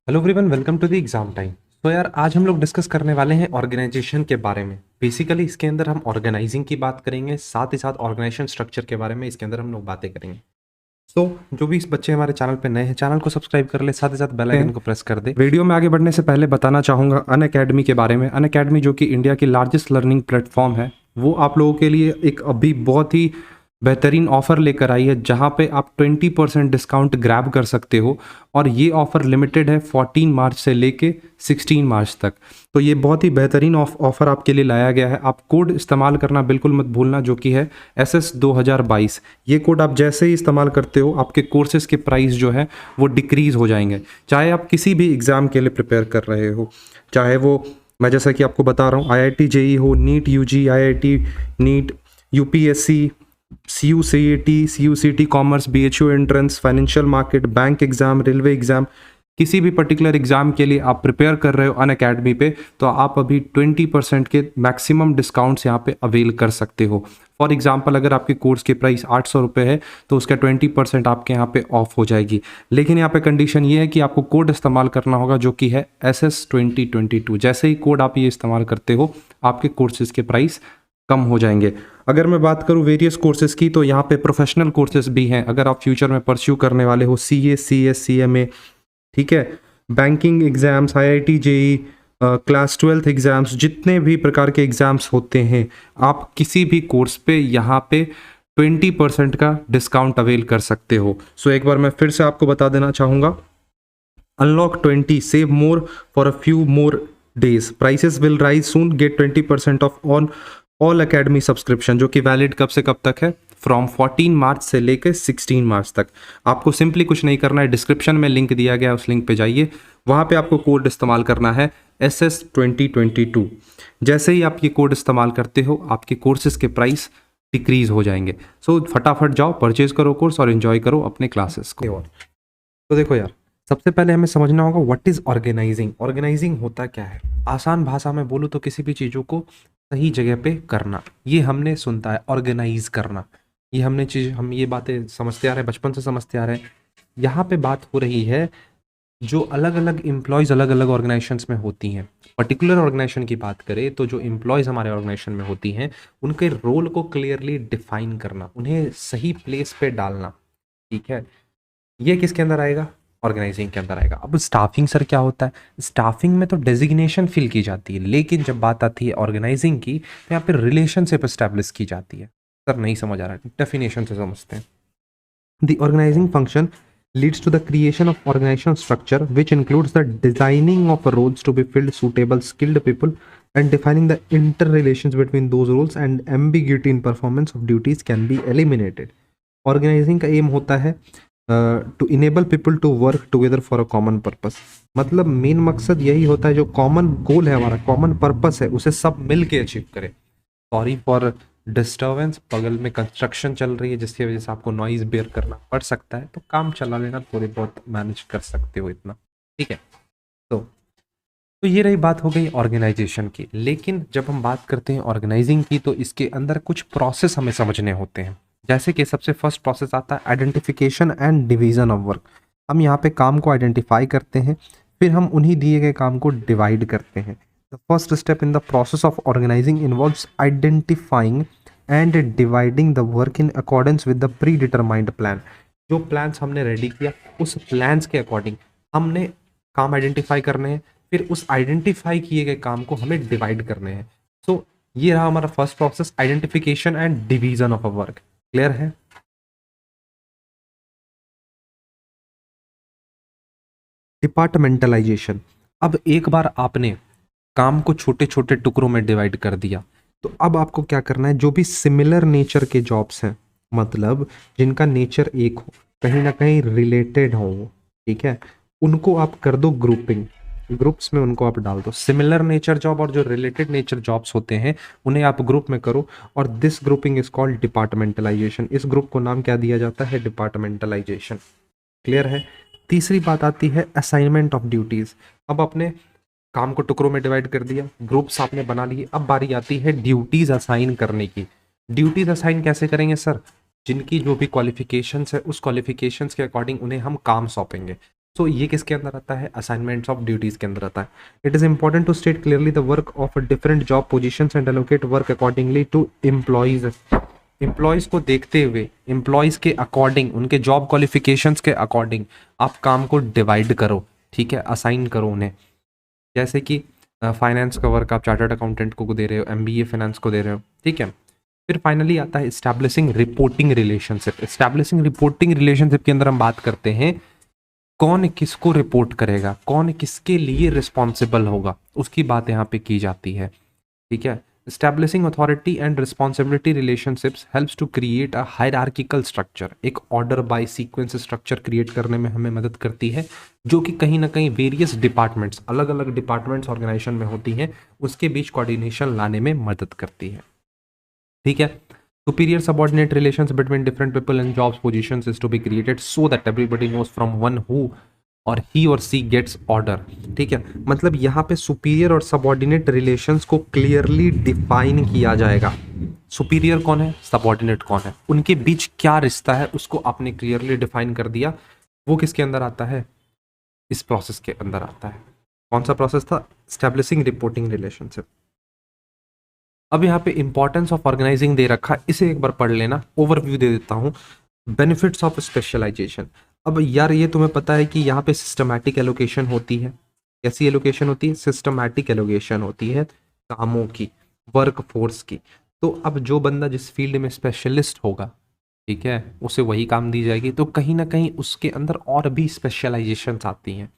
Hello everyone, welcome to the exam time. तो यार आज हम लोग डिस्कस करने वाले हैं ऑर्गेनाइजेशन के बारे में। बेसिकली इसके अंदर हम ऑर्गेनाइजिंग की बात करेंगे, साथ ही साथ ऑर्गेनाइजेशन स्ट्रक्चर के बारे में इसके अंदर हम लोग बातें करेंगे। तो जो भी इस बच्चे हमारे चैनल पे नए हैं, चैनल को सब्सक्राइब कर ले, साथ ही साथ बेल आइकन को प्रेस कर दे। वीडियो में आगे बढ़ने से पहले बताना चाहूँगा अनअकैडमी के बारे में। अनअकैडमी जो कि इंडिया की लार्जेस्ट लर्निंग प्लेटफॉर्म है, वो आप लोगों के लिए एक अभी बहुत ही बेहतरीन ऑफर लेकर आई है, जहां पे आप 20% डिस्काउंट ग्रैब कर सकते हो। और ये ऑफर लिमिटेड है 14 मार्च से लेके 16 मार्च तक। तो ये बहुत ही बेहतरीन ऑफर आपके लिए लाया गया है। आप कोड इस्तेमाल करना बिल्कुल मत भूलना, जो कि है SS 2022। ये कोड आप जैसे ही इस्तेमाल करते हो, आपके कोर्सेज के प्राइस जो है वो डिक्रीज हो जाएंगे। चाहे आप किसी भी एग्ज़ाम के लिए प्रिपेयर कर रहे हो, चाहे वो मैं जैसा कि आपको बता रहा हूँ IIT JEE हो, NEET UG, IIT NEET, UPSC, CUCET commerce, BHU entrance, financial market, bank exam, railway exam, किसी भी पर्टिकुलर एग्जाम के लिए आप प्रिपेयर कर रहे हो अनअकैडमी पे, तो आप अभी 20% के मैक्सिमम डिस्काउंट्स यहाँ पे अवेल कर सकते हो। फॉर एग्जाम्पल, अगर आपके कोर्स की प्राइस 800 रुपये है, तो उसका 20% आपके यहाँ पे ऑफ हो जाएगी। लेकिन यहाँ पे कंडीशन ये है कि आपको कोड इस्तेमाल करना होगा, जो कि है SS2022। जैसे ही कोड आप ये इस्तेमाल करते हो, आपके कोर्सेज के प्राइस कम हो जाएंगे। अगर मैं बात करूँ वेरियस कोर्सेज की, तो यहाँ पे प्रोफेशनल कोर्सेज भी हैं। अगर आप फ्यूचर में परस्यू करने वाले हो, CA, CS, CMA, ठीक है, banking exams, IIT JEE, class 12th exams, जितने भी प्रकार के एग्जाम्स होते हैं, आप किसी भी कोर्स पे यहाँ पे 20% का डिस्काउंट अवेल कर सकते हो। सो एक बार मैं फिर से आपको बता देना चाहूँगा, unlock 20, save more for a few more days, prices will rise soon, get 20% off on all academy subscription, जो कि वैलिड कब से कब तक है, फ्रॉम 14 मार्च से लेकर 16 मार्च तक। आपको सिंपली कुछ नहीं करना है, डिस्क्रिप्शन में लिंक दिया गया है, उस लिंक पे जाइए, वहाँ पे आपको कोड इस्तेमाल करना है SS2022। जैसे ही आप ये कोड इस्तेमाल करते हो, आपके कोर्सेज के प्राइस डिक्रीज हो जाएंगे। सो फटाफट जाओ, परचेज करो कोर्स और एंजॉय करो अपने क्लासेस को। तो देखो यार, सबसे पहले हमें समझना होगा व्हाट इज ऑर्गेनाइजिंग। ऑर्गेनाइजिंग होता क्या है? आसान भाषा में बोलूँ तो किसी भी चीज़ों को सही जगह पे करना, ये हमने सुनता है ऑर्गेनाइज करना। ये हम ये बातें समझते आ रहे हैं, बचपन से समझते आ रहे हैं। यहाँ पे बात हो रही है, जो अलग अलग एम्प्लॉयज़ अलग अलग ऑर्गेनाइजेशंस में होती हैं। पर्टिकुलर ऑर्गेनाइजेशन की बात करें तो जो एम्प्लॉयज़ हमारे ऑर्गेनाइजेशन में होती हैं, उनके रोल को क्लियरली डिफाइन करना, उन्हें सही प्लेस पे डालना। ठीक है, ये किसके अंदर आएगा? ऑर्गेनाइजिंग के अंदर आएगा। अब स्टाफिंग सर क्या होता है? स्टाफिंग में तो डेजिग्नेशन फिल की जाती है, लेकिन जब बात आती है ऑर्गेनाइजिंग की, तो यहाँ पे रिलेशनशिप एस्टैब्लिश की जाती है। सर नहीं समझ आ रहा है, डेफिनेशन से समझते हैं। The organising function leads to the creation of organizational structure, which includes the designing of roles to be filled suitable skilled people and defining the interrelations between those roles, and ambiguity in performance of duties can be eliminated. Organising का aim होता है to enable people to work together for a common purpose. मतलब main मकसद यही होता है, जो common goal है हमारा, कॉमन पर्पस है, उसे सब मिल के अचीव करें। सॉरी फॉर डिस्टर्बेंस, बगल में कंस्ट्रक्शन चल रही है, जिसकी वजह से आपको नॉइज बेयर करना पड़ सकता है, तो काम चला लेना, थोड़ी बहुत मैनेज कर सकते हो इतना, ठीक है। तो ये रही बात हो गई ऑर्गेनाइजेशन की। लेकिन जब हम बात करते हैं ऑर्गेनाइजिंग की, तो इसके अंदर कुछ प्रोसेस हमें समझने होते हैं। जैसे कि सबसे फर्स्ट प्रोसेस आता है identification and division of work. हम यहाँ पे काम को आइडेंटिफाई करते हैं, फिर हम उन्हीं दिए गए काम को डिवाइड करते हैं। The first step in the process of organising involves identifying and dividing the work in accordance with the predetermined plan. जो प्लान्स हमने रेडी किया, उस प्लान्स के अकॉर्डिंग हमने काम आइडेंटिफाई करने हैं, फिर उस आइडेंटिफाई किए गए काम को हमें डिवाइड करने हैं। सो ये रहा हमारा first process, identification and division of a work. Clear है? डिपार्टमेंटलाइजेशन। अब एक बार आपने काम को छोटे छोटे टुकड़ों में डिवाइड कर दिया, तो अब आपको क्या करना है, जो भी सिमिलर नेचर के जॉब्स हैं, मतलब जिनका नेचर एक हो, कहीं ना कहीं रिलेटेड हो, ठीक है, उनको आप कर दो ग्रुपिंग। ग्रुप्स में उनको आप डाल दो। सिमिलर नेचर जॉब और जो रिलेटेड नेचर जॉब्स होते हैं, उन्हें आप ग्रुप में करो, और this grouping is called departmentalisation. इस ग्रुप को नाम क्या दिया जाता है? डिपार्टमेंटलाइजेशन। क्लियर है? तीसरी बात आती है असाइनमेंट ऑफ ड्यूटीज। अब अपने काम को टुकड़ों में डिवाइड कर दिया, ग्रुप्स आपने बना लिए, अब बारी आती है ड्यूटीज असाइन करने की। ड्यूटीज असाइन कैसे करेंगे सर? जिनकी जो भी क्वालिफिकेशंस है, उस क्वालिफिकेशंस के अकॉर्डिंग उन्हें हम काम सौंपेंगे। सो ये किसके अंदर आता है, असाइनमेंट्स ऑफ ड्यूटीज के अंदर आता है। It is important to state clearly the work of different job positions and allocate work accordingly to employees. Employees को देखते हुए, एम्प्लॉयज़ के अकॉर्डिंग, उनके जॉब क्वालिफिकेशंस के अकॉर्डिंग आप काम को डिवाइड करो, ठीक है, असाइन करो उन्हें। जैसे कि फाइनेंस का वर्क आप चार्टर्ड अकाउंटेंट को दे रहे हो, एमबीए फाइनेंस को दे रहे हो, ठीक है। फिर फाइनली आता है establishing reporting relationship. Establishing reporting relationship के अंदर हम बात करते हैं कौन किसको रिपोर्ट करेगा, कौन किसके लिए रिस्पॉन्सिबल होगा, उसकी बात यहाँ पे की जाती है, ठीक है। Establishing authority and responsibility relationships helps to create a hierarchical structure। एक order by sequence structure create करने में हमें मदद करती है, जो कि कहीं ना कहीं various departments, अलग अलग departments organization में होती हैं, उसके बीच coordination लाने में मदद करती है, ठीक है। Superior subordinate relations between different people and jobs positions is to be created so that everybody knows from one who और ही और सी गेट्स ऑर्डर, ठीक है। मतलब यहाँ पे सुपीरियर और सबऑर्डिनेट रिलेशंस को क्लियरली डिफाइन किया जाएगा। सुपीरियर कौन है, सबऑर्डिनेट कौन है, उनके बीच क्या रिश्ता है, उसको आपने क्लियरली डिफाइन कर दिया। वो किसके अंदर आता है, इस प्रोसेस के अंदर आता है। कौन सा प्रोसेस था, एस्टैब्लिशिंग रिपोर्टिंग रिलेशनशिप। अब यहाँ पे इंपॉर्टेंस ऑफ ऑर्गेनाइजिंग दे रखा है, इसे एक बार पढ़ लेना, ओवरव्यू दे देता हूँ। Benefits of specialisation. अब यार ये तुम्हें पता है कि यहाँ पे सिस्टमैटिक एलोकेशन होती है। कैसी एलोकेशन होती है, सिस्टमैटिक एलोकेशन होती है कामों की, वर्क फोर्स की। तो अब जो बंदा जिस फील्ड में स्पेशलिस्ट होगा, ठीक है, उसे वही काम दी जाएगी। तो कहीं ना कहीं उसके अंदर और भी स्पेशलाइजेशंस आती हैं,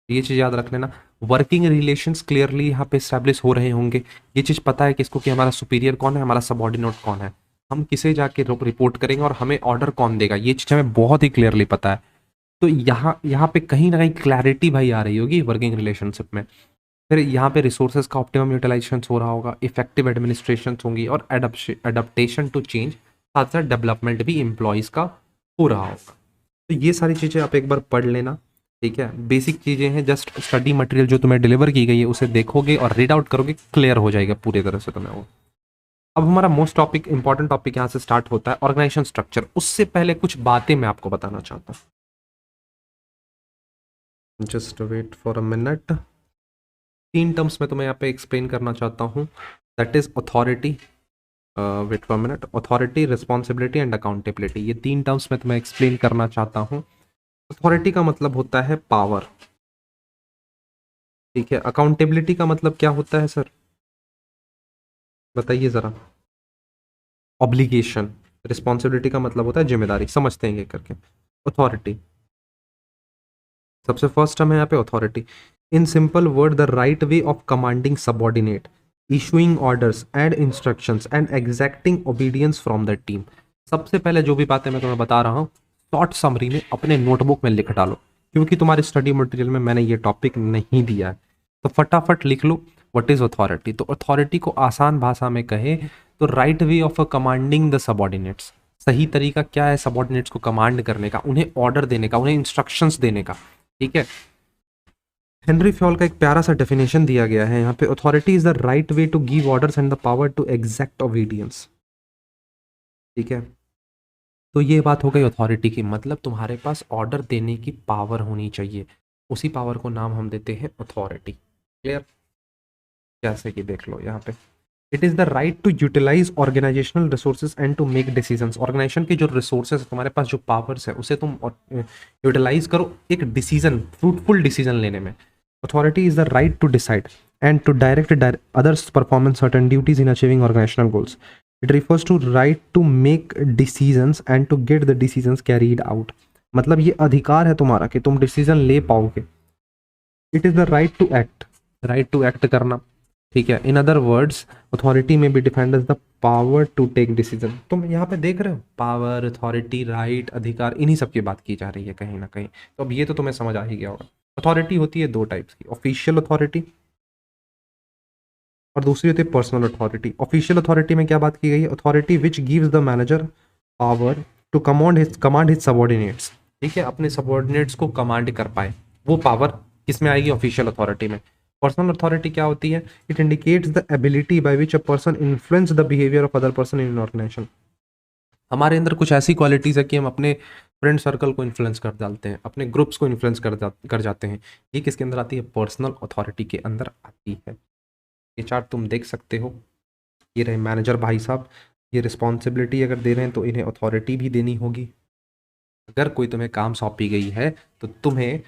ये चीज़ याद रख लेना। वर्किंग रिलेशंस क्लियरली यहाँ पे स्टैब्लिश हो रहे होंगे, ये चीज़ पता है किसको कि हमारा सुपीरियर कौन है, हमारा सबऑर्डिनेट कौन है, हम किसे जाके रिपोर्ट करेंगे और हमें ऑर्डर कौन देगा, ये चीज़ हमें बहुत ही क्लियरली पता है। तो यहाँ पे कहीं ना कहीं क्लैरिटी भाई आ रही होगी वर्किंग रिलेशनशिप में। फिर यहाँ पे रिसोर्सेज का ऑप्टिमम यूटिलाइजेशन हो रहा होगा, इफेक्टिव एडमिनिस्ट्रेशन होंगी और एडप्टेशन टू चेंज, साथ साथ डेवलपमेंट भी एम्प्लॉयज़ का हो रहा होगा। तो ये सारी चीज़ें आप एक बार पढ़ लेना, ठीक है। बेसिक चीज़ें हैं, जस्ट स्टडी मटेरियल जो तुम्हें डिलीवर की गई है उसे देखोगे और रीड आउट करोगे, क्लियर हो जाएगा पूरी तरह से तुम्हें वो। अब हमारा मोस्ट टॉपिक, इंपॉर्टेंट टॉपिक यहाँ से स्टार्ट होता है, ऑर्गेनाइजेशन स्ट्रक्चर। उससे पहले कुछ बातें मैं आपको बताना चाहता हूँ, just wait for a minute. 3 terms में तुम्हें यहाँ पे एक्सप्लेन करना चाहता हूँ, that is authority, wait for a minute, authority, responsibility and accountability. ये 3 टर्म्स में तुम्हें एक्सप्लेन करना चाहता हूँ। अथॉरिटी का मतलब होता है पावर, ठीक है। अकाउंटेबिलिटी का मतलब क्या होता है सर, बताइए जरा। ऑब्लिगेशन। रिस्पॉन्सिबिलिटी का मतलब होता है जिम्मेदारी, समझते हैं ये करके। अथॉरिटी, सबसे फर्स्ट टर्म है यहाँ पे authority. In simple word, the right way of commanding subordinate, issuing orders and instructions and एग्जैक्टिंग obedience from the team. सबसे पहले जो भी बातें मैं तुम्हें बता रहा हूँ, शॉर्ट समरी में अपने नोटबुक में लिख डालो, क्योंकि तुम्हारे स्टडी मटेरियल में मैंने ये टॉपिक नहीं दिया है। तो फटाफट लिख लो व्हाट इज अथॉरिटी। तो अथॉरिटी को आसान भाषा में कहे तो right way of commanding the subordinates. सही तरीका क्या है सबऑर्डिनेट्स को कमांड करने का, उन्हें ऑर्डर देने का, उन्हें इंस्ट्रक्शंस देने का, ठीक है। हेनरी फ्योल का एक प्यारा सा डेफिनेशन दिया गया है यहाँ पे, authority is the right way to give orders and the power to exact obedience, ठीक है। तो ये बात हो गई अथॉरिटी की, मतलब तुम्हारे पास ऑर्डर देने की पावर होनी चाहिए, उसी पावर को नाम हम देते हैं अथॉरिटी। क्लियर, जैसे कि देख लो यहाँ पे, it is the right to utilise organisational resources and to make decisions. Organisation के जो रिसोर्सेज है, तुम्हारे पास जो पावर्स है, उसे तुम यूटिलाइज करो एक डिसीजन, फ्रूटफुल डिसीजन लेने में। Authority is the right to decide and to direct others perform certain duties in achieving organizational goals. It refers to right to make decisions and to get the decisions carried out. मतलब ये अधिकार है तुम्हारा कि तुम decision ले पाओगे। It is the right to act, right to act करना, ठीक है। In other words, authority may be defined as the power to take decision. तुम यहाँ पे देख रहे हो, पावर, अथॉरिटी, राइट, अधिकार, इन्हीं सब की बात की जा रही है कहीं ना कहीं। तो अब ये तो तुम्हें समझ आ ही गया होगा। अथॉरिटी होती है 2 टाइप्स की, ऑफिशियल अथॉरिटी और दूसरी होती है पर्सनल अथॉरिटी। ऑफिशियल अथॉरिटी में क्या बात की गई है, authority which gives the manager power to command his subordinates, ठीक है, अपने सबऑर्डिनेट्स को कमांड कर पाए, वो पावर किसमें आएगी, ऑफिशियल अथॉरिटी में। पर्सनल अथॉरिटी क्या होती है, it indicates the ability by which a person influence the behaviour of other person in an organisation. हमारे अंदर कुछ ऐसी क्वालिटीज़ है कि हम अपने फ्रेंड सर्कल को इन्फ्लुएंस कर डालते हैं, अपने ग्रुप्स को इन्फ्लुएंस कर जाते हैं। ये किसके अंदर आती है? पर्सनल अथॉरिटी के अंदर आती है। ये चार्ट तुम देख सकते हो, ये रहे मैनेजर भाई साहब। ये रिस्पॉन्सिबिलिटी अगर दे रहे हैं तो इन्हें अथॉरिटी भी देनी होगी। अगर कोई तुम्हें काम सौंपी गई है तो तुम्हें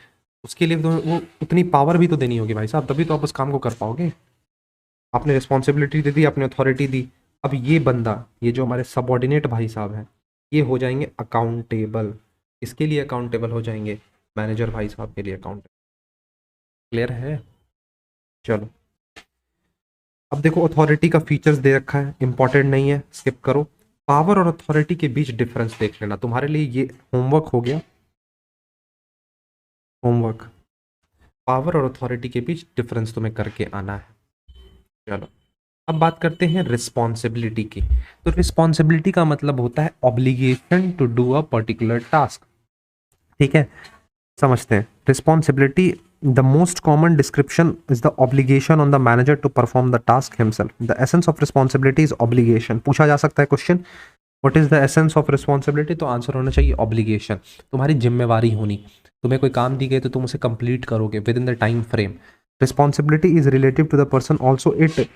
उसके लिए तुम्हें वो उतनी पावर भी तो देनी होगी भाई साहब, तभी तो आप उस काम को कर पाओगे। आपने रिस्पॉन्सिबिलिटी दे दी, आपने अथॉरिटी दी। अब ये बंदा, ये जो हमारे सबऑर्डिनेट भाई साहब हैं, ये हो जाएंगे अकाउंटेबल। इसके लिए अकाउंटेबल हो जाएंगे? मैनेजर भाई साहब के लिए अकाउंटेबल। क्लियर है? चलो अब देखो, अथॉरिटी का फीचर्स दे रखा है, इंपॉर्टेंट नहीं है, स्किप करो। पावर और अथॉरिटी के बीच डिफरेंस देख लेना, तुम्हारे लिए ये होमवर्क हो गया। होमवर्क, पावर और अथॉरिटी के बीच डिफरेंस तुम्हें करके आना है। चलो अब बात करते हैं रिस्पॉन्सिबिलिटी की। तो रिस्पॉन्सिबिलिटी का मतलब होता है obligation to do a particular task. ठीक है, समझते हैं। Responsibility, the most common description is the obligation on the manager to perform the task himself. The essence of responsibility is obligation. पूछा जा सकता है question, what is the essence of responsibility? तो answer होना चाहिए ऑब्लिगेशन। तुम्हारी जिम्मेवारी होनी, तुम्हें कोई काम दी गई तो तुम उसे कंप्लीट करोगे within the time frame. Responsibility is relative to the person also, it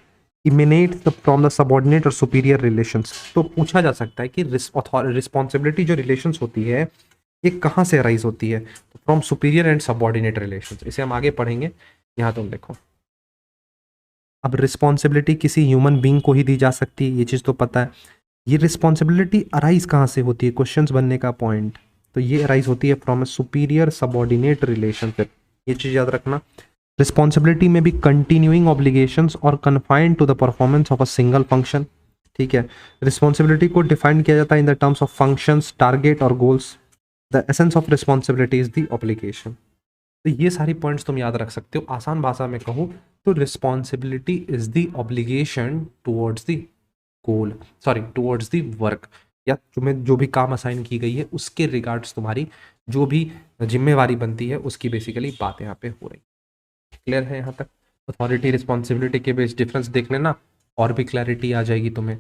emanates from the subordinate और सुपीरियर रिलेशंस। तो पूछा जा सकता है कि रिस्पॉन्सिबिलिटी जो रिलेशंस होती है ये कहाँ से अराइज होती है? तो from superior and subordinate relations. इसे हम आगे पढ़ेंगे। यहाँ तुम देखो, अब रिस्पॉन्सिबिलिटी किसी ह्यूमन बीइंग को ही दी जा सकती है, ये चीज़ तो पता है। ये रिस्पॉन्सिबिलिटी अराइज कहाँ से होती है? क्वेश्चंस बनने का पॉइंट। तो ये अराइज होती है from a superior subordinate relationship. ये चीज़ याद रखना। रिस्पॉन्सिबिलिटी में भी कंटिन्यूइंग ऑब्लिगेशंस और confined to the performance of a single function. ठीक है, रिस्पॉन्सिबिलिटी को डिफाइन किया जाता है in the terms of functions, target और goals. The essence of responsibility is the obligation. तो ये सारी पॉइंट्स तुम याद रख सकते हो। आसान भाषा में कहूँ तो responsibility is the obligation towards the goal, sorry towards the work, या तुम्हें जो भी काम असाइन की गई है उसके रिगार्ड्स तुम्हारी जो भी जिम्मेवारी बनती है उसकी बेसिकली बात यहाँ पे हो रही। क्लियर है यहाँ तक? अथॉरिटी रिस्पॉन्सिबिलिटी के बीच डिफरेंस देख लेना और भी क्लैरिटी आ जाएगी तुम्हें।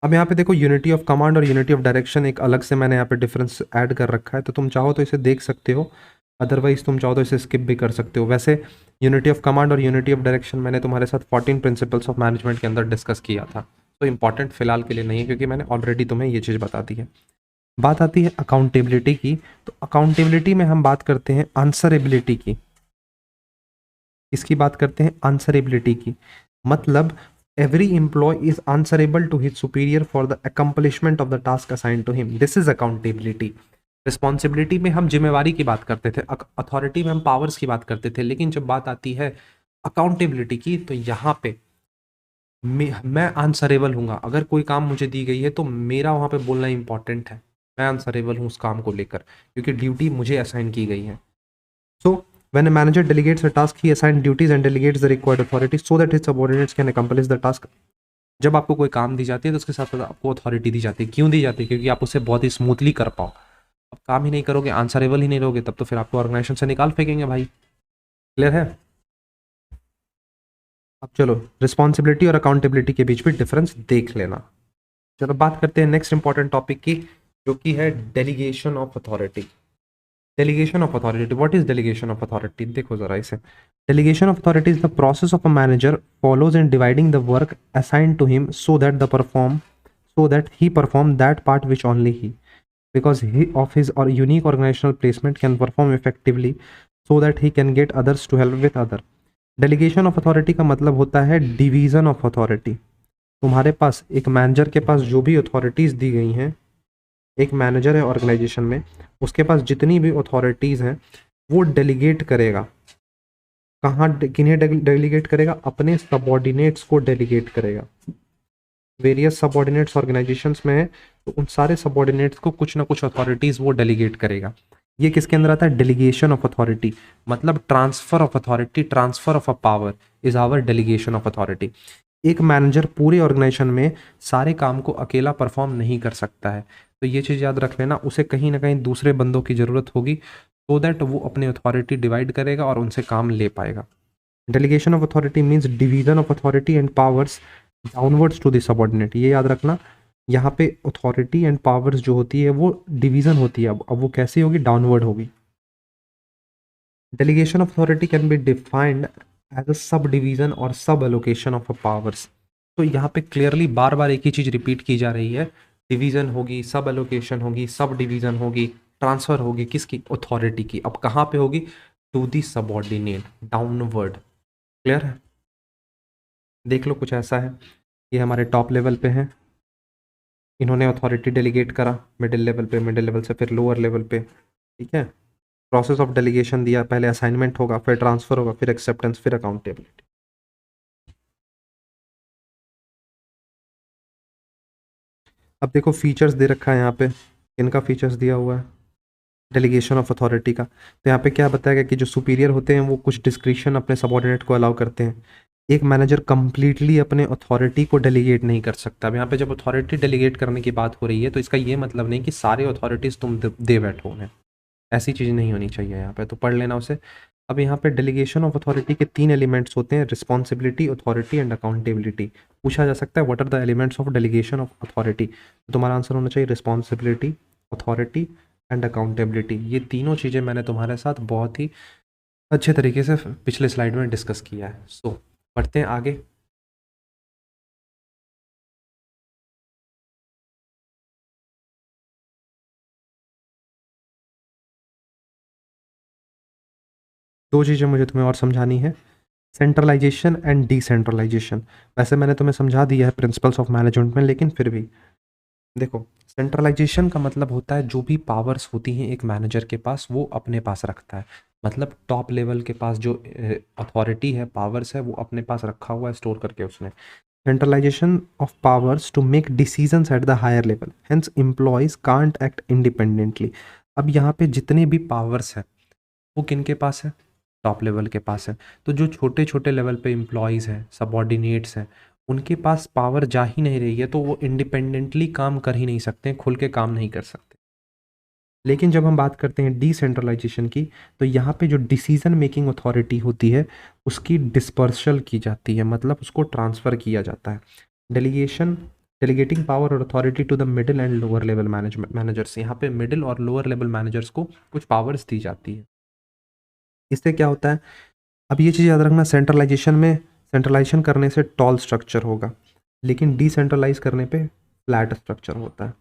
अब यहाँ पे देखो, यूनिटी ऑफ कमांड और यूनिटी ऑफ डायरेक्शन एक अलग से मैंने यहाँ पे डिफरेंस ऐड कर रखा है, तो तुम चाहो तो इसे देख सकते हो, अदरवाइज तुम चाहो तो इसे स्किप भी कर सकते हो। वैसे यूनिटी ऑफ कमांड और यूनिटी ऑफ डायरेक्शन मैंने तुम्हारे साथ 14 प्रिंसिपल्स ऑफ मैनेजमेंट के अंदर डिस्कस किया था, तो इंपॉर्टेंट फिलहाल के लिए नहीं है क्योंकि मैंने ऑलरेडी तुम्हें ये चीज़ बता दी है। बात आती है अकाउंटेबिलिटी की। तो अकाउंटेबिलिटी में हम बात करते हैं आंसरेबिलिटी की। इसकी बात करते हैं आंसरेबिलिटी की, मतलब every employee is answerable to his superior for the accomplishment of the task assigned to him. This is accountability. Responsibility में हम जिम्मेवारी की बात करते थे, अथॉरिटी में हम पावर्स की बात करते थे, लेकिन जब बात आती है अकाउंटेबिलिटी की तो यहाँ पे मैं आंसरेबल हूँगा। अगर कोई काम मुझे दी गई है तो मेरा वहाँ पे बोलना इंपॉर्टेंट है। मैं आंसरेबल हूँ उस काम को लेकर क्योंकि ड्यूटी मुझे असाइन की गई है। सो when a manager delegates a task, he assigns duties and delegates the required authority so that his subordinates can accomplish the task. जब आपको कोई काम दी जाती है तो उसके साथ साथ आपको अथॉरिटी दी जाती है। क्यों दी जाती है? क्योंकि आप उसे बहुत ही स्मूथली कर पाओ। अब काम ही नहीं करोगे, आंसरेबल ही नहीं रहोगे, तब तो फिर आपको ऑर्गेनाइजेशन से निकाल फेंकेंगे भाई। क्लियर है? अब चलो रिस्पॉन्सिबिलिटी और अकाउंटेबिलिटी के बीच भी डिफरेंस देख लेना। चलो बात करते हैं नेक्स्ट इंपॉर्टेंट टॉपिक की, जो कि है delegation of authority. Delegation of authority, what is delegation of authority? देखो जरा इसे। Delegation of authority is the process of a manager follows in dividing the work assigned to him so that he perform that part which only he because he of his or unique organizational placement can perform effectively so that he can get others to help with other. Delegation of authority का मतलब होता है division of authority। तुम्हारे पास एक manager के पास जो भी authorities दी गई हैं, एक मैनेजर है ऑर्गेनाइजेशन में, उसके पास जितनी भी अथॉरिटीज़ हैं वो डेलीगेट करेगा। कहाँ किन्हें डेलीगेट करेगा? अपने सबऑर्डिनेट्स को डेलीगेट करेगा। वेरियस सबऑर्डिनेट्स ऑर्गेनाइजेशंस में है तो उन सारे सबऑर्डिनेट्स को कुछ ना कुछ अथॉरिटीज़ वो डेलीगेट करेगा। ये किसके अंदर आता है? डेलीगेशन ऑफ अथॉरिटी, मतलब transfer of authority, transfer of a power is our delegation of authority. एक मैनेजर पूरे ऑर्गेनाइजेशन में सारे काम को अकेला परफॉर्म नहीं कर सकता है, तो ये चीज़ याद रख लेना, उसे कहीं ना कहीं दूसरे बंदों की ज़रूरत होगी सो दैट वो अपनी अथॉरिटी डिवाइड करेगा और उनसे काम ले पाएगा। Delegation of authority means division of authority and powers downwards to the subordinate, ये याद रखना। यहाँ पे अथॉरिटी एंड पावर्स जो होती है वो डिवीजन होती है, अब वो कैसी होगी, डाउनवर्ड होगी। Delegation of authority can be defined as a subdivision और सब एलोकेशन ऑफ अ पावर्स। तो यहाँ पे क्लियरली बार बार एक ही चीज़ रिपीट की जा रही है, डिवीजन होगी, सब एलोकेशन होगी, सब डिवीजन होगी, ट्रांसफर होगी, किसकी, अथॉरिटी की। अब कहाँ पे होगी, to the subordinate, downward. Clear है, देख लो कुछ ऐसा है, ये हमारे टॉप लेवल पे हैं, इन्होंने अथॉरिटी डेलीगेट करा मिडिल लेवल पे, मिडिल लेवल से फिर लोअर लेवल पे, ठीक है। प्रोसेस ऑफ डेलीगेशन दिया, पहले असाइनमेंट होगा, फिर ट्रांसफर होगा, फिर एक्सेप्टेंस, फिर अकाउंटेबिलिटी। अब देखो फीचर्स दे रखा है यहाँ पे, इनका फीचर्स दिया हुआ है डेलीगेशन ऑफ अथॉरिटी का। तो यहाँ पे क्या बताया गया कि जो सुपीरियर होते हैं वो कुछ डिस्क्रिशन अपने सबऑर्डिनेट को अलाउ करते हैं। एक मैनेजर कंप्लीटली अपने अथॉरिटी को डेलीगेट नहीं कर सकता। अब यहाँ पे जब अथॉरिटी डेलीगेट करने की बात हो रही है तो इसका ये मतलब नहीं कि सारे अथॉरिटीज़ तुम दे बैठो उन्हें, ऐसी चीज़ नहीं होनी चाहिए यहाँ पे, तो पढ़ लेना उसे। अब यहाँ पे डेलीगेशन ऑफ अथॉरिटी के 3 एलिमेंट्स होते हैं, रिस्पॉन्सिबिलिटी, अथॉरिटी एंड अकाउंटेबिलिटी। पूछा जा सकता है what are the elements of delegation of authority, तो तुम्हारा आंसर होना चाहिए रिस्पॉन्सिबिलिटी, अथॉरिटी एंड अकाउंटेबिलिटी। ये तीनों चीज़ें मैंने तुम्हारे साथ बहुत ही अच्छे तरीके से पिछले स्लाइड में डिस्कस किया है। सो बढ़ते हैं आगे। दो चीज़ें मुझे तुम्हें और समझानी है, सेंट्रलाइजेशन एंड डिसेंट्रलाइजेशन। वैसे मैंने तुम्हें समझा दिया है प्रिंसिपल्स ऑफ मैनेजमेंट में, लेकिन फिर भी देखो, सेंट्रलाइजेशन का मतलब होता है जो भी पावर्स होती हैं एक मैनेजर के पास वो अपने पास रखता है। मतलब टॉप लेवल के पास जो अथॉरिटी है, पावर्स है, वो अपने पास रखा हुआ है स्टोर करके उसने। Centralisation of powers to make decisions at the higher level, hence employees can't act independently. अब यहाँ पे जितने भी पावर्स हैं वो किन के पास है, टॉप लेवल के पास है। तो जो छोटे छोटे लेवल पे एम्प्लॉयज़ हैं, सबऑर्डिनेट्स हैं, उनके पास पावर जा ही नहीं रही है, तो वो इंडिपेंडेंटली काम कर ही नहीं सकते, खुल के काम नहीं कर सकते। लेकिन जब हम बात करते हैं डिसेंट्रलाइजेशन की, तो यहाँ पे जो डिसीजन मेकिंग अथॉरिटी होती है उसकी डिस्पर्सल की जाती है, मतलब उसको ट्रांसफ़र किया जाता है। डेलीगेशन, डेलीगेटिंग पावर और authority to the middle and lower level management managers. यहाँ पे मिडिल और लोअर लेवल मैनेजर्स को कुछ पावर्स दी जाती है। इससे क्या होता है, अब ये चीज़ याद रखना, सेंट्रलाइजेशन में सेंट्रलाइजेशन करने से टॉल स्ट्रक्चर होगा, लेकिन डिसेंट्रलाइज करने पे फ्लैट स्ट्रक्चर होता है।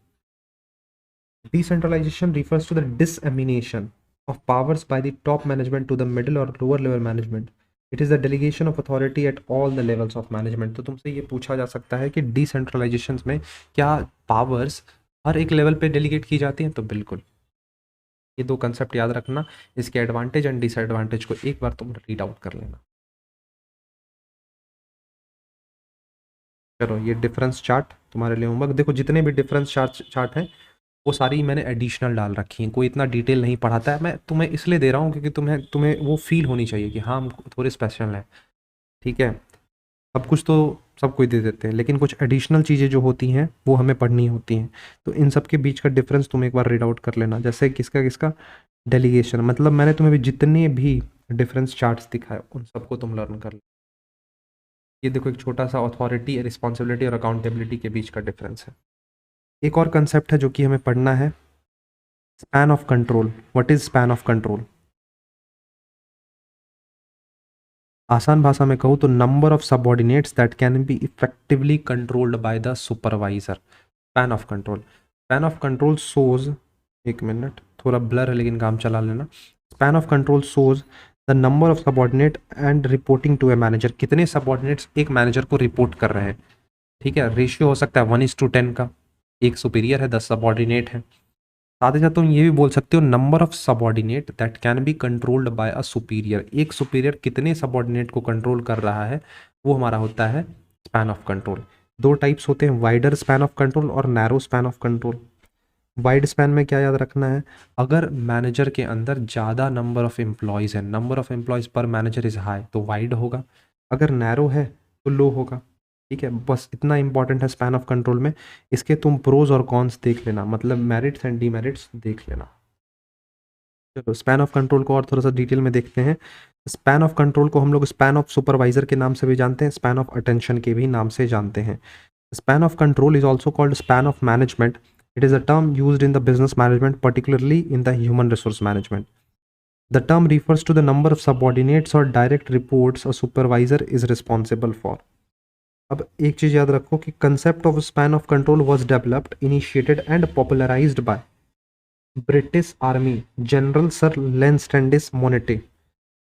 Decentralisation refers to the dissemination of powers by the top management to the middle और lower level management. It is the delegation of authority at all the levels of management. तो तुमसे ये पूछा जा सकता है कि डिसेंट्रलाइजेशन में क्या पावर्स हर एक लेवल पे डेलीगेट की जाती हैं, तो बिल्कुल। ये दो कंसेप्ट याद रखना, इसके एडवांटेज एंड डिसएडवांटेज को एक बार तुम रीड आउट कर लेना। चलो ये डिफरेंस चार्ट तुम्हारे लिए होमवर्क। देखो जितने भी डिफरेंस चार्ट हैं वो सारी मैंने एडिशनल डाल रखी हैं, कोई इतना डिटेल नहीं पढ़ाता है। मैं तुम्हें इसलिए दे रहा हूँ क्योंकि तुम्हें तुम्हें वो फील होनी चाहिए कि हाँ हम थोड़े स्पेशल हैं, ठीक है। अब कुछ तो सब कोई दे देते हैं, लेकिन कुछ एडिशनल चीज़ें जो होती हैं वो हमें पढ़नी होती हैं। तो इन सब के बीच का डिफरेंस तुम एक बार रीड आउट कर लेना। जैसे किसका किसका, डेलीगेशन, मतलब मैंने तुम्हें भी जितने भी डिफरेंस चार्ट्स दिखाए उन सबको तुम लर्न कर लो। ये देखो एक छोटा सा अथॉरिटी, रिस्पॉन्सिबिलिटी और अकाउंटेबिलिटी के बीच का डिफरेंस है। एक और कंसेप्ट है जो कि हमें पढ़ना है, span of control. What is span of control? आसान भाषा में कहूँ तो number of subordinates that can be effectively controlled by the supervisor. Span of control, span of control shows, एक मिनट थोड़ा ब्लर है लेकिन काम चला लेना। Span of control shows the number of subordinate and reporting to a manager. कितने subordinates एक मैनेजर को रिपोर्ट कर रहे हैं, ठीक है। रेशियो हो सकता है 1:10 का, एक सुपीरियर है 10 सबऑर्डिनेट है। साथ ही साथ तुम ये भी बोल सकते हो number of subordinate that can be controlled by a superior. एक सुपीरियर कितने सबऑर्डिनेट को कंट्रोल कर रहा है, वो हमारा होता है स्पैन ऑफ कंट्रोल। दो टाइप्स होते हैं, वाइडर स्पैन ऑफ कंट्रोल और narrow span of control. Wide span में क्या याद रखना है, अगर मैनेजर के अंदर ज़्यादा नंबर ऑफ एम्प्लॉयज़ है, नंबर ऑफ एम्प्लॉयज़ पर मैनेजर इज़ हाई, तो वाइड होगा। अगर नैरो है तो लो होगा, ठीक है। बस इतना इंपॉर्टेंट है स्पैन ऑफ कंट्रोल में। इसके तुम प्रोज और कॉन्स देख लेना, मतलब मेरिट्स एंड डीमेरिट्स देख लेना। चलो स्पैन ऑफ कंट्रोल को और थोड़ा सा डिटेल में देखते हैं। स्पैन ऑफ कंट्रोल को हम लोग स्पैन ऑफ सुपरवाइजर के नाम से भी जानते हैं, स्पैन ऑफ अटेंशन के भी नाम से जानते हैं। Span of control is also called span of management. It is a term used in the business management, particularly in the human resource management. The term refers to the number of subordinates or direct reports a supervisor is responsible for. अब एक चीज याद रखो कि concept of span of control was developed, initiated and popularized by British Army General Sir Lance Montgomery,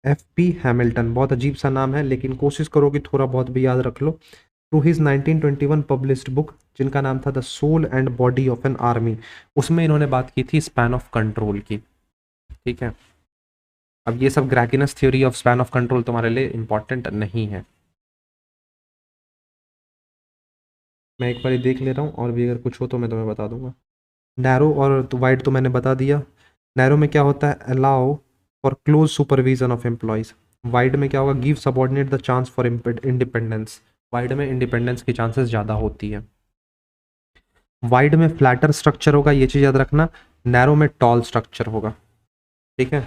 FP Hamilton। बहुत अजीब सा नाम है लेकिन कोशिश करो कि थोड़ा बहुत भी याद रख लो। थ्रू हिज 1921 पब्लिश्ड बुक जिनका नाम था the soul and body of an army, उसमें इन्होंने बात की थी स्पैन ऑफ कंट्रोल की। ठीक है, अब ये सब Graicunas theory of span of control तुम्हारे लिए इंपॉर्टेंट नहीं है। मैं एक बार देख ले रहा हूँ और भी अगर कुछ हो तो मैं तुम्हें बता दूंगा। नैरो और तो वाइड तो मैंने बता दिया। नैरो में क्या होता है, allow for close supervision of employees. Wide में क्या होगा, give subordinate the chance for independence. Wide में इंडिपेंडेंस की चांसेस ज़्यादा होती है। वाइड में फ्लैटर स्ट्रक्चर होगा, ये चीज़ याद रखना। नैरो में टॉल स्ट्रक्चर होगा। ठीक है,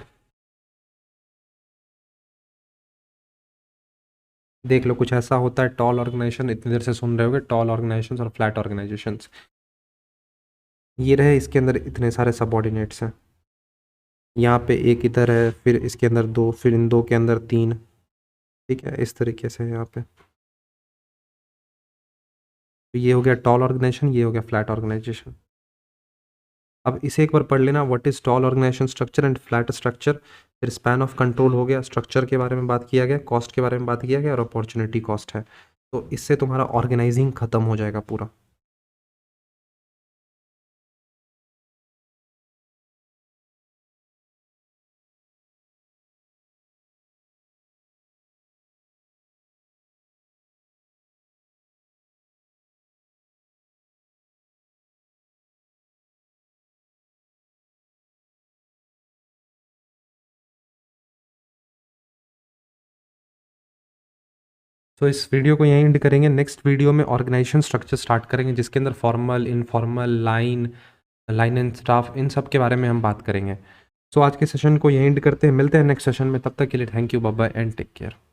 देख लो कुछ ऐसा होता है। टॉल ऑर्गेनाइजेशन, इतनी देर से सुन रहे होगे, टॉल ऑर्गेनाइजेशंस और फ्लैट ऑर्गेनाइजेशंस। ये रहे, इसके अंदर इतने सारे सबऑर्डिनेट्स हैं। यहाँ पे एक इधर है, फिर इसके अंदर दो, फिर इन दो के अंदर तीन। ठीक है, इस तरीके से है यहाँ पे। तो ये हो गया टॉल ऑर्गेनाइजेशन, ये हो गया फ्लैट ऑर्गेनाइजेशन। अब इसे एक बार पढ़ लेना, what is tall organisation structure and flat structure. फिर स्पैन ऑफ कंट्रोल हो गया, स्ट्रक्चर के बारे में बात किया गया, कॉस्ट के बारे में बात किया गया और अपॉर्चुनिटी कॉस्ट है। तो इससे तुम्हारा ऑर्गेनाइजिंग खत्म हो जाएगा पूरा। तो इस वीडियो को यहीं एंड करेंगे। नेक्स्ट वीडियो में ऑर्गेनाइजेशन स्ट्रक्चर स्टार्ट करेंगे जिसके अंदर formal, informal, line, line and staff, इन सब के बारे में हम बात करेंगे। सो आज के सेशन को यहीं एंड करते हैं, मिलते हैं नेक्स्ट सेशन में। तब तक के लिए thank you, bye bye and take care.